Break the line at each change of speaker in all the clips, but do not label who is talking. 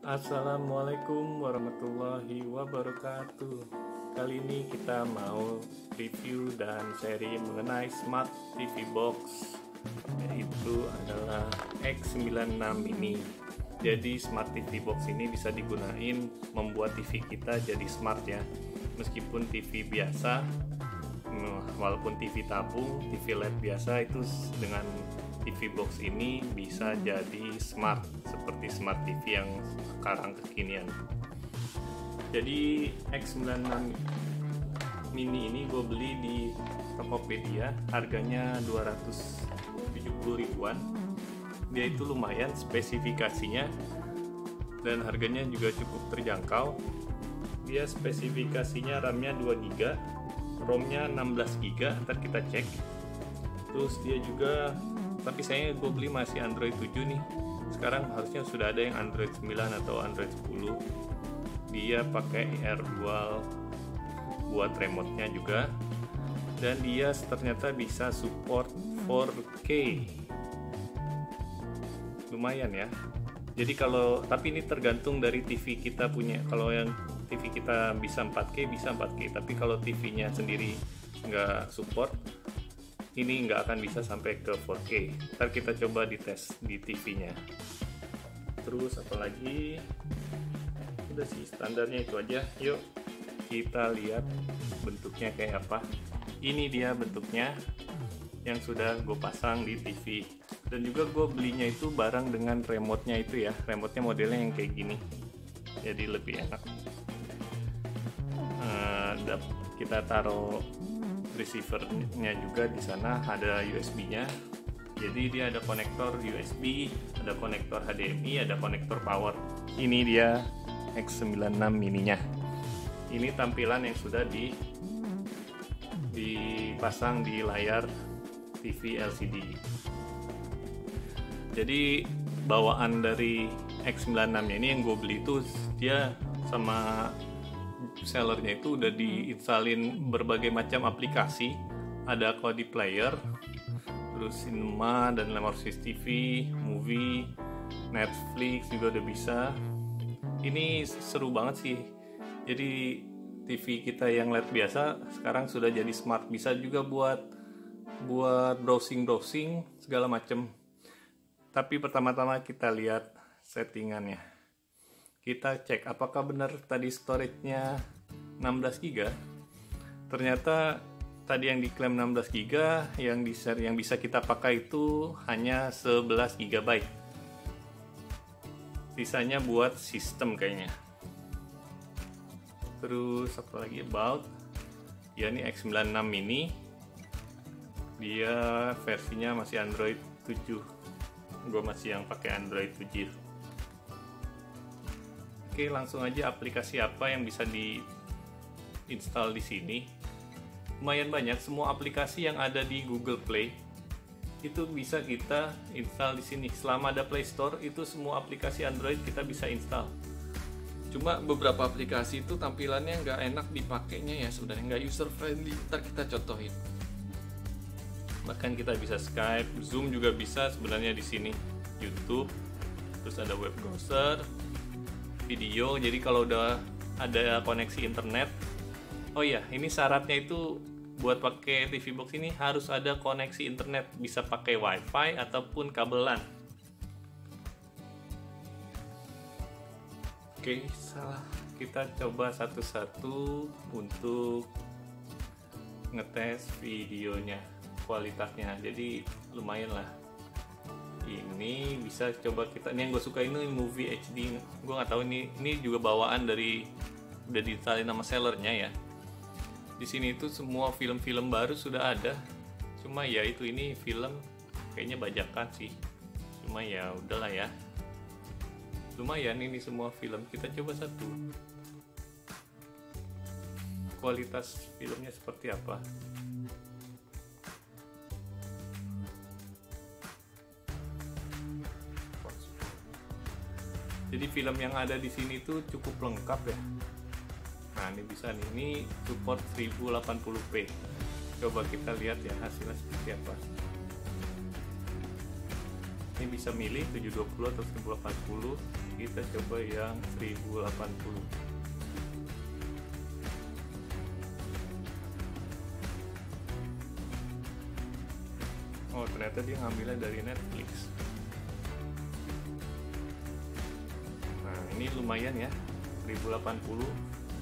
Assalamualaikum warahmatullahi wabarakatuh. Kali ini kita mau review dan sharing mengenai Smart TV Box, yaitu adalah X96 Mini. Jadi Smart TV Box ini bisa digunain membuat TV kita jadi smart ya. Meskipun TV biasa, walaupun TV tabung, TV LED biasa itu dengan TV box ini bisa jadi smart seperti smart TV yang sekarang kekinian. Jadi X96 Mini ini gue beli di Tokopedia, harganya 270 ribuan. Dia itu lumayan spesifikasinya dan harganya juga cukup terjangkau. Dia spesifikasinya RAM-nya 2GB, ROM-nya 16GB, ntar kita cek. Terus dia juga, tapi saya gue beli masih Android 7 nih. Sekarang harusnya sudah ada yang Android 9 atau Android 10. Dia pakai Air Dual buat remote-nya juga. Dan dia ternyata bisa support 4K. Lumayan ya. Jadi tapi ini tergantung dari TV kita punya. Kalau yang TV kita bisa 4K, bisa 4K. Tapi kalau TV-nya sendiri nggak support, ini nggak akan bisa sampai ke 4K. Ntar kita coba dites di TV-nya. Terus apalagi? Udah sih, standarnya itu aja. Yuk kita lihat bentuknya kayak apa. Ini dia bentuknya yang sudah gue pasang di TV. Dan juga gue belinya itu bareng dengan remote-nya itu ya. Remote-nya modelnya yang kayak gini. Jadi lebih enak. Kita taruh receiver-nya juga di sana, ada USB-nya. Jadi dia ada konektor USB, ada konektor HDMI, ada konektor power. Ini dia X96 Mini-nya. Ini tampilan yang sudah dipasang di layar TV LCD. Jadi bawaan dari X96-nya ini yang gue beli itu dia sama sellernya itu udah diinstalin berbagai macam aplikasi. Ada Kodi Player, terus Cinema dan Lemorsis TV, Movie, Netflix juga udah bisa. Ini seru banget sih. Jadi TV kita yang LED biasa sekarang sudah jadi smart, bisa juga buat browsing segala macam. Tapi pertama-tama kita lihat settingannya. Kita cek apakah benar tadi storage-nya 16GB. Ternyata tadi yang diklaim 16GB, yang bisa kita pakai itu hanya 11GB. Sisanya buat sistem kayaknya. Terus apa lagi about? Ya ini X96 Mini. Dia versinya masih Android 7. Gue masih yang pakai Android 7. Oke, langsung aja aplikasi apa yang bisa diinstal di sini. Lumayan banyak, semua aplikasi yang ada di Google Play itu bisa kita install di sini. Selama ada Play Store, itu semua aplikasi Android kita bisa install. Cuma beberapa aplikasi itu tampilannya nggak enak dipakainya ya, sebenarnya nggak user friendly. Ntar kita contohin. Bahkan kita bisa Skype, Zoom juga bisa sebenarnya di sini. YouTube, terus ada web browser, video. Jadi kalau udah ada koneksi internet, oh ya ini syaratnya itu buat pakai TV box ini harus ada koneksi internet, bisa pakai wifi ataupun kabelan. Oke, kita coba satu-satu untuk ngetes videonya, kualitasnya. Jadi lumayan lah. Ini bisa coba kita, ini yang gue suka ini Movie HD. Gue nggak tahu ini juga bawaan dari udah diinstalin nama sellernya ya. Di sini itu semua film-film baru sudah ada. Cuma ya itu, ini film kayaknya bajakan sih. Cuma ya udahlah ya. Lumayan ini semua film. Kita coba satu. Kualitas filmnya seperti apa? Jadi film yang ada di sini tuh cukup lengkap ya. Nah ini bisa nih, ini support 1080p. Coba kita lihat ya hasilnya seperti apa. Ini bisa milih 720 atau 1080. Kita coba yang 1080. Oh, ternyata dia ngambilnya dari Netflix. Nah, ini lumayan ya, 1080.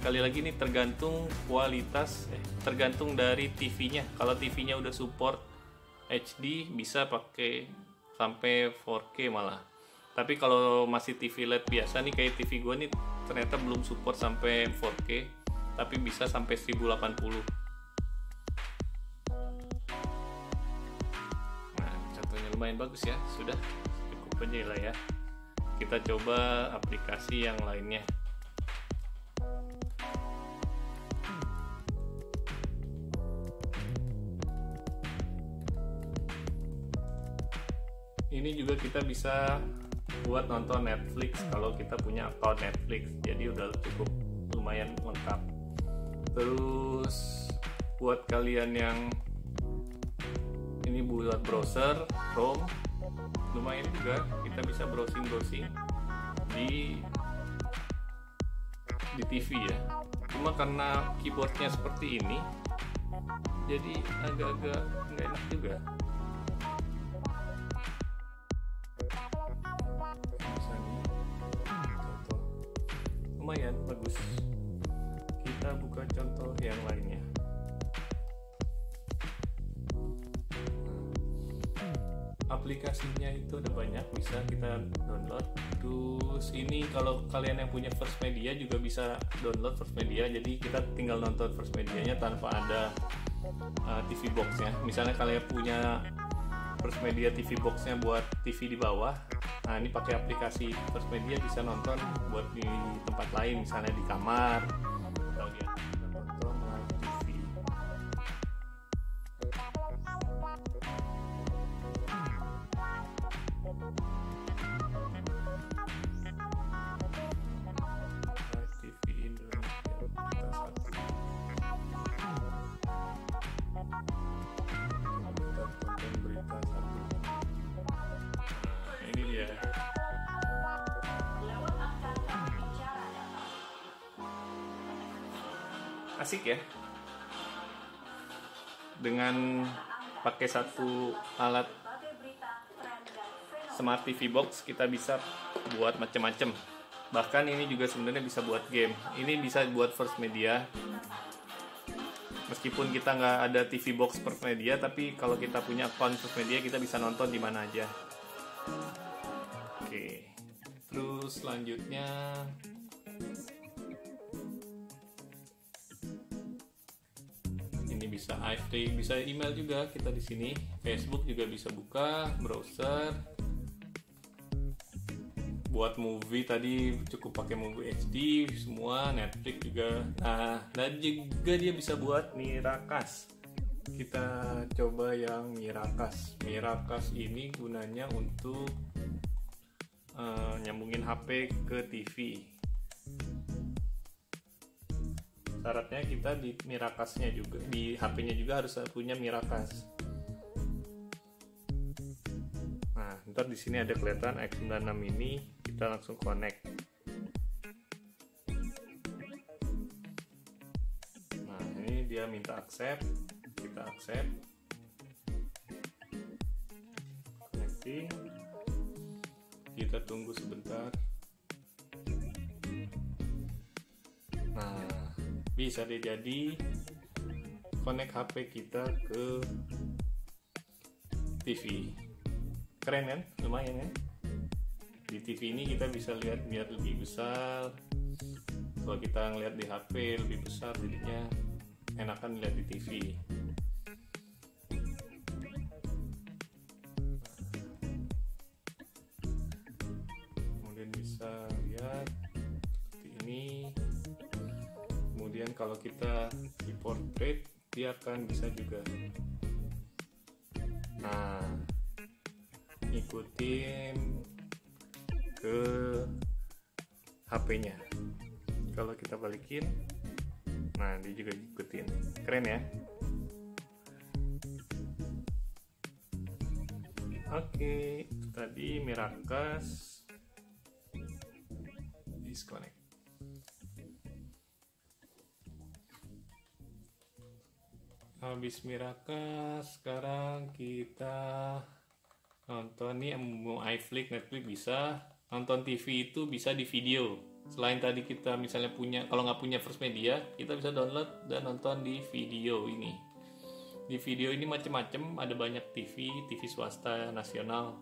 Sekali lagi ini tergantung kualitas, tergantung dari TV-nya. Kalau TV-nya udah support HD bisa pakai sampai 4K malah. Tapi kalau masih TV LED biasa nih, kayak TV gua nih ternyata belum support sampai 4K, tapi bisa sampai 1080. Lumayan bagus ya, sudah cukup aja lah ya. Kita coba aplikasi yang lainnya. Ini juga kita bisa buat nonton Netflix kalau kita punya account Netflix, jadi udah cukup lumayan lengkap. Terus buat kalian yang ini buat browser Chrome, lumayan juga, kita bisa browsing di TV ya. Cuma karena keyboardnya seperti ini, jadi agak-agak nggak enak juga. Misalnya, contoh lumayan bagus. Kita buka contoh yang lainnya. Aplikasinya itu ada banyak, bisa kita download. Terus ini kalau kalian yang punya First Media juga bisa download First Media, jadi kita tinggal nonton First Medianya tanpa ada TV boxnya. Misalnya kalian punya First Media TV boxnya buat TV di bawah, nah ini pakai aplikasi First Media bisa nonton buat di tempat lain, misalnya di kamar atau dia nonton live TV. Asik ya, dengan pakai satu alat Smart TV Box kita bisa buat macam-macam. Bahkan ini juga sebenarnya bisa buat game. Ini bisa buat First Media. Meskipun kita nggak ada TV Box First Media, tapi kalau kita punya account First Media kita bisa nonton di mana aja. Oke, terus selanjutnya ini bisa AFD, bisa email juga kita di sini. Facebook juga bisa buka, browser. Buat movie tadi cukup pakai movie HD semua, Netflix juga. Nah, dan juga dia bisa buat Miracast. Kita coba yang Miracast. Miracast ini gunanya untuk nyambungin HP ke TV. Syaratnya kita di Miracast-nya juga, di HP-nya juga harus punya Miracast. Nah, ntar di sini ada kelihatan X96 ini, kita langsung connect. Nah, ini dia minta accept, kita accept. Connecting. Kita tunggu sebentar. Nah, bisa deh jadi connect HP kita ke TV. Keren kan? Lumayan kan? Di TV ini kita bisa lihat biar lebih besar. Kalau kita ngeliat di HP lebih besar, jadinya enakan lihat di TV. Kemudian bisa lihat seperti ini. Kemudian kalau kita di portrait, dia akan bisa juga. Nah, ikutin ke HP-nya. Kalau kita balikin, nah dia juga ikutin. Keren ya? Oke, tadi Miracast disconnect. Habis Miracast, sekarang kita nonton nih, mau iFlix, Netflix bisa. Nonton TV itu bisa di video. Selain tadi kita misalnya punya, kalau nggak punya First Media, kita bisa download dan nonton di video ini. Di video ini macam-macam, ada banyak TV swasta, nasional.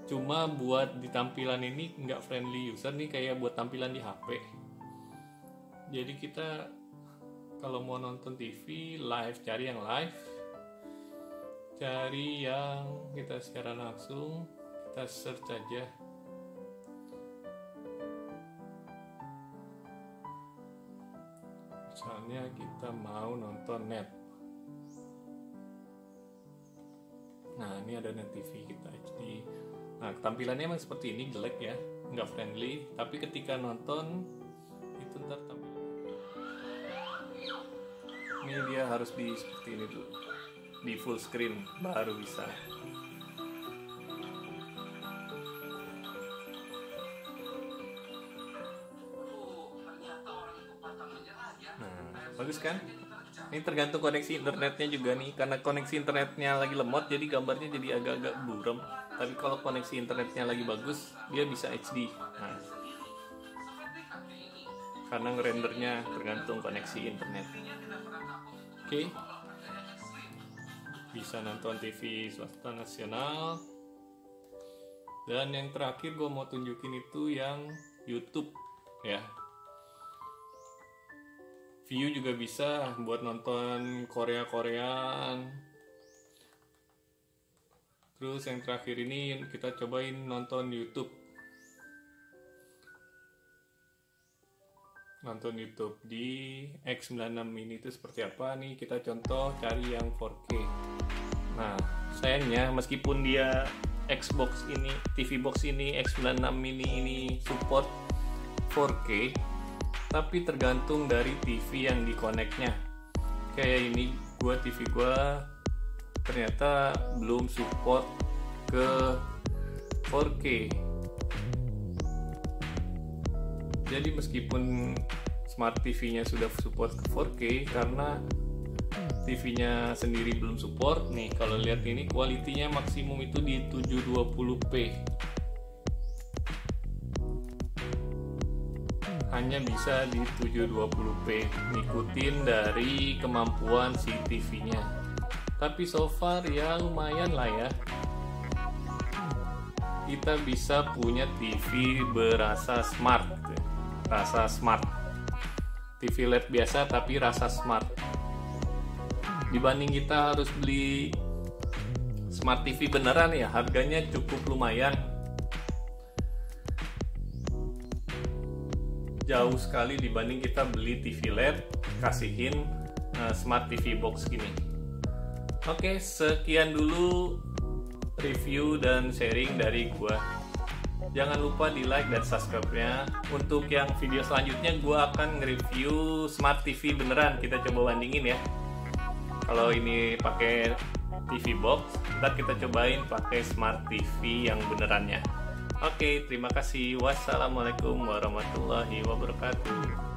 Cuma buat di tampilan ini nggak friendly user nih, kayak buat tampilan di HP. Jadi kita kalau mau nonton TV live, cari yang live. Cari yang kita secara langsung, kita search aja. Misalnya kita mau nonton net. Nah, ini ada net TV kita HD. Nah, tampilannya emang seperti ini, jelek ya, nggak friendly. Tapi ketika nonton itu ntar tampilan. Ini dia harus di seperti ini dulu, di full screen baru bisa. Nah, bagus kan? Ini tergantung koneksi internetnya juga nih, karena koneksi internetnya lagi lemot jadi gambarnya jadi agak-agak buram. Tapi kalau koneksi internetnya lagi bagus, dia bisa HD. Nah, karena ngerendernya tergantung koneksi internet. Oke. Bisa nonton TV swasta nasional. Dan yang terakhir gue mau tunjukin itu yang YouTube ya. View juga bisa buat nonton Korea-Koreaan. Terus yang terakhir ini kita cobain nonton YouTube. Nonton YouTube di X96 ini itu seperti apa nih? Kita contoh cari yang 4K. Nah, sayangnya meskipun dia Xbox ini, TV box ini, X96 ini support 4K, tapi tergantung dari TV yang dikoneknya. Kayak ini TV gua ternyata belum support ke 4K. Jadi meskipun smart TV-nya sudah support ke 4K, karena TV-nya sendiri belum support nih. Kalau lihat ini kualitinya maksimum itu di 720p. Hanya bisa di 720p, ngikutin dari kemampuan si TV-nya. Tapi so far ya lumayan lah ya. Kita bisa punya TV berasa smart. Rasa smart. TV LED biasa tapi rasa smart. Dibanding kita harus beli smart TV beneran ya, harganya cukup lumayan. Jauh sekali dibanding kita beli TV LED kasihin smart TV box gini. Oke, sekian dulu review dan sharing dari gua. Jangan lupa di like dan subscribe-nya. Untuk yang video selanjutnya gua akan nge-review smart TV beneran. Kita coba bandingin ya. Kalau ini pakai TV box, ntar kita cobain pakai smart TV yang benerannya. Oke, terima kasih. Wassalamualaikum warahmatullahi wabarakatuh.